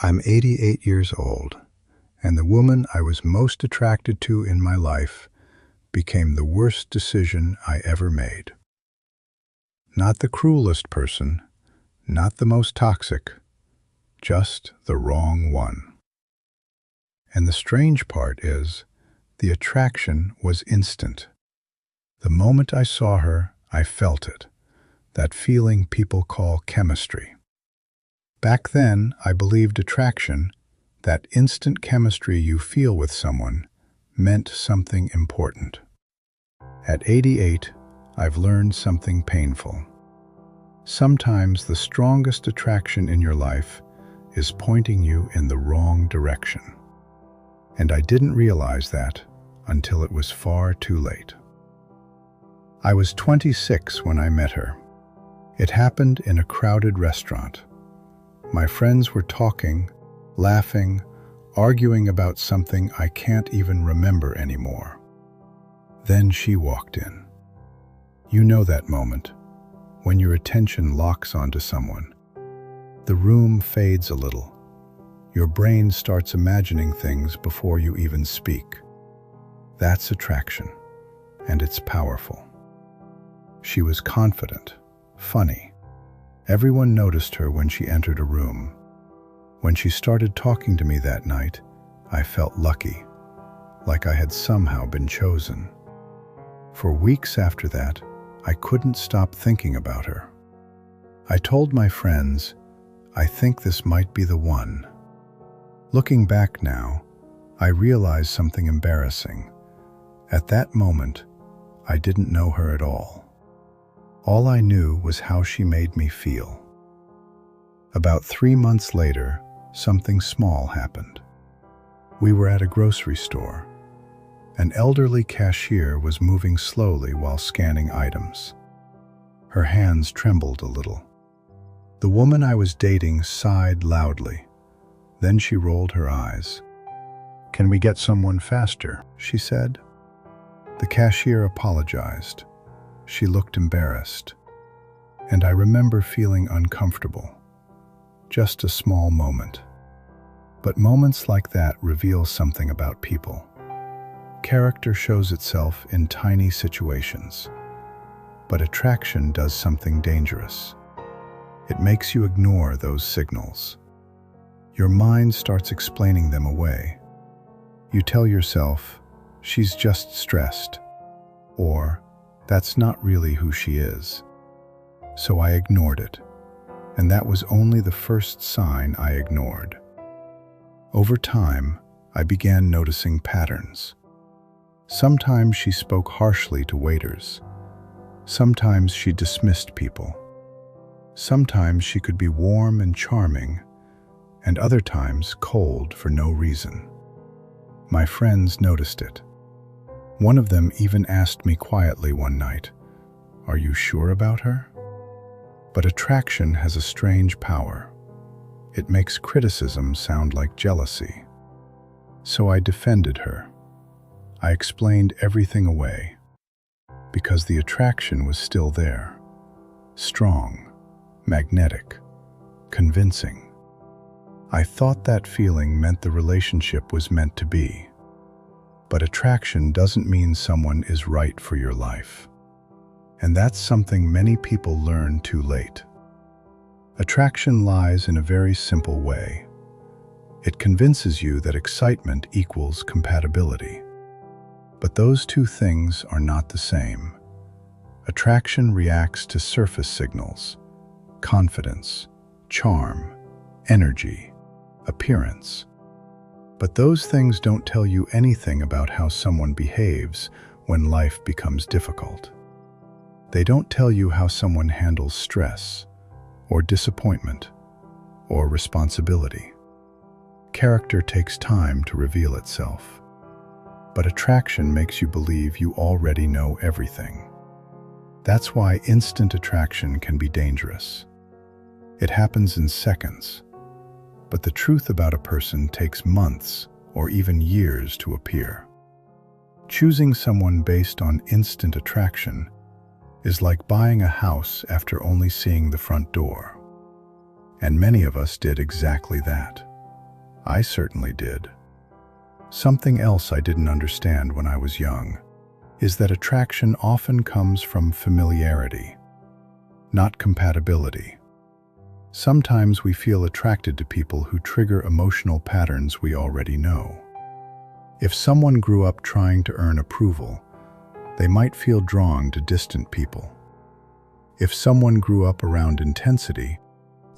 I'm 88 years old, and the woman I was most attracted to in my life became the worst decision I ever made. Not the cruelest person, not the most toxic, just the wrong one. And the strange part is, the attraction was instant. The moment I saw her, I felt it, that feeling people call chemistry. Back then, I believed attraction, that instant chemistry you feel with someone, meant something important. At 88, I've learned something painful. Sometimes the strongest attraction in your life is pointing you in the wrong direction. And I didn't realize that until it was far too late. I was 26 when I met her. It happened in a crowded restaurant. My friends were talking, laughing, arguing about something I can't even remember anymore. Then she walked in. You know that moment, when your attention locks onto someone. The room fades a little. Your brain starts imagining things before you even speak. That's attraction, and it's powerful. She was confident, funny. Everyone noticed her when she entered a room. When she started talking to me that night, I felt lucky, like I had somehow been chosen. For weeks after that, I couldn't stop thinking about her. I told my friends, I think this might be the one. Looking back now, I realized something embarrassing. At that moment, I didn't know her at all. All I knew was how she made me feel. About 3 months later, something small happened. We were at a grocery store. An elderly cashier was moving slowly while scanning items. Her hands trembled a little. The woman I was dating sighed loudly. Then she rolled her eyes. "Can we get someone faster?" she said. The cashier apologized. She looked embarrassed. And I remember feeling uncomfortable. Just a small moment. But moments like that reveal something about people. Character shows itself in tiny situations. But attraction does something dangerous. It makes you ignore those signals. Your mind starts explaining them away. You tell yourself, she's just stressed, or that's not really who she is. So I ignored it, and that was only the first sign I ignored. Over time, I began noticing patterns. Sometimes she spoke harshly to waiters. Sometimes she dismissed people. Sometimes she could be warm and charming, and other times cold for no reason. My friends noticed it. One of them even asked me quietly one night, "Are you sure about her?" But attraction has a strange power. It makes criticism sound like jealousy. So I defended her. I explained everything away, because the attraction was still there. Strong, magnetic, convincing. I thought that feeling meant the relationship was meant to be. But attraction doesn't mean someone is right for your life. And that's something many people learn too late. Attraction lies in a very simple way. It convinces you that excitement equals compatibility. But those two things are not the same. Attraction reacts to surface signals: confidence, charm, energy, appearance. But those things don't tell you anything about how someone behaves when life becomes difficult. They don't tell you how someone handles stress, or disappointment, or responsibility. Character takes time to reveal itself. But attraction makes you believe you already know everything. That's why instant attraction can be dangerous. It happens in seconds. But the truth about a person takes months or even years to appear. Choosing someone based on instant attraction is like buying a house after only seeing the front door. And many of us did exactly that. I certainly did. Something else I didn't understand when I was young is that attraction often comes from familiarity, not compatibility. Sometimes we feel attracted to people who trigger emotional patterns we already know. If someone grew up trying to earn approval, they might feel drawn to distant people. If someone grew up around intensity,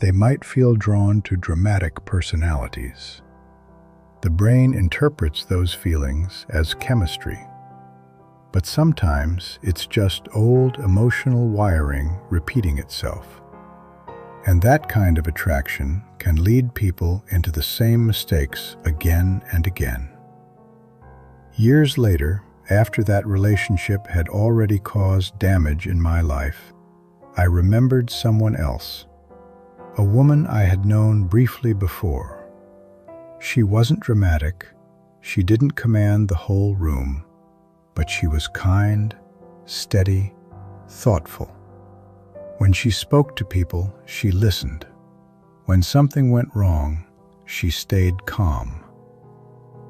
they might feel drawn to dramatic personalities. The brain interprets those feelings as chemistry, but sometimes it's just old emotional wiring repeating itself. And that kind of attraction can lead people into the same mistakes again and again. Years later, after that relationship had already caused damage in my life, I remembered someone else, a woman I had known briefly before. She wasn't dramatic, she didn't command the whole room, but she was kind, steady, thoughtful. When she spoke to people, she listened. When something went wrong, she stayed calm.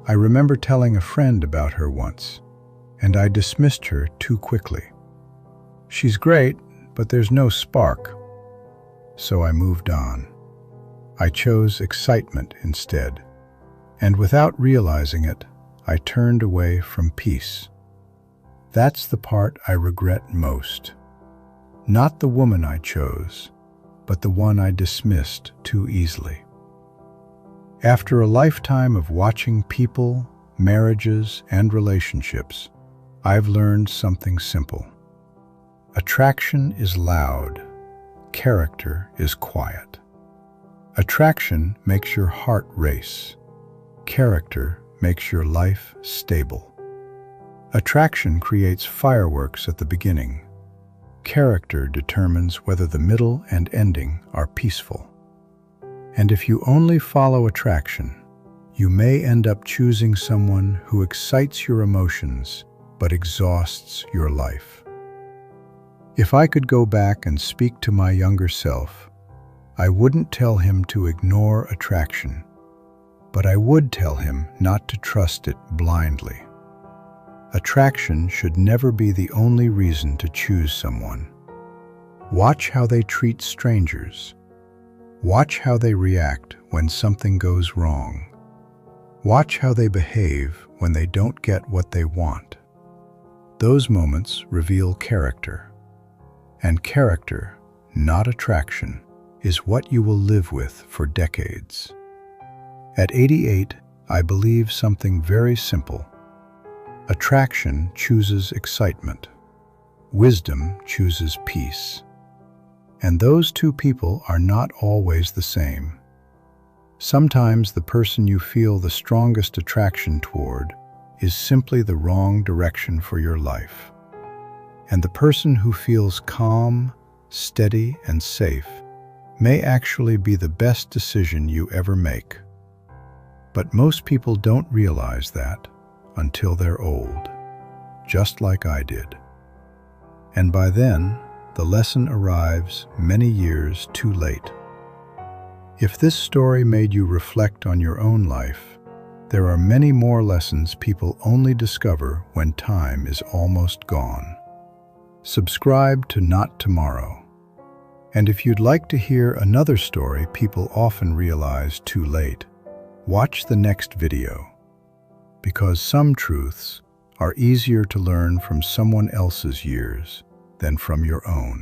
I remember telling a friend about her once, and I dismissed her too quickly. She's great, but there's no spark. So I moved on. I chose excitement instead, and without realizing it, I turned away from peace. That's the part I regret most. Not the woman I chose, but the one I dismissed too easily. After a lifetime of watching people, marriages, and relationships, I've learned something simple. Attraction is loud, character is quiet. Attraction makes your heart race. Character makes your life stable. Attraction creates fireworks at the beginning. Character determines whether the middle and ending are peaceful. And if you only follow attraction, you may end up choosing someone who excites your emotions but exhausts your life. If I could go back and speak to my younger self, I wouldn't tell him to ignore attraction, but I would tell him not to trust it blindly. Attraction should never be the only reason to choose someone. Watch how they treat strangers. Watch how they react when something goes wrong. Watch how they behave when they don't get what they want. Those moments reveal character. And character, not attraction, is what you will live with for decades. At 88, I believe something very simple. Attraction chooses excitement. Wisdom chooses peace. And those two people are not always the same. Sometimes the person you feel the strongest attraction toward is simply the wrong direction for your life. And the person who feels calm, steady, and safe may actually be the best decision you ever make. But most people don't realize that until they're old, just like I did. And by then, the lesson arrives many years too late. If this story made you reflect on your own life, there are many more lessons people only discover when time is almost gone. Subscribe to Not Tomorrow. And if you'd like to hear another story people often realize too late, watch the next video. Because some truths are easier to learn from someone else's years than from your own.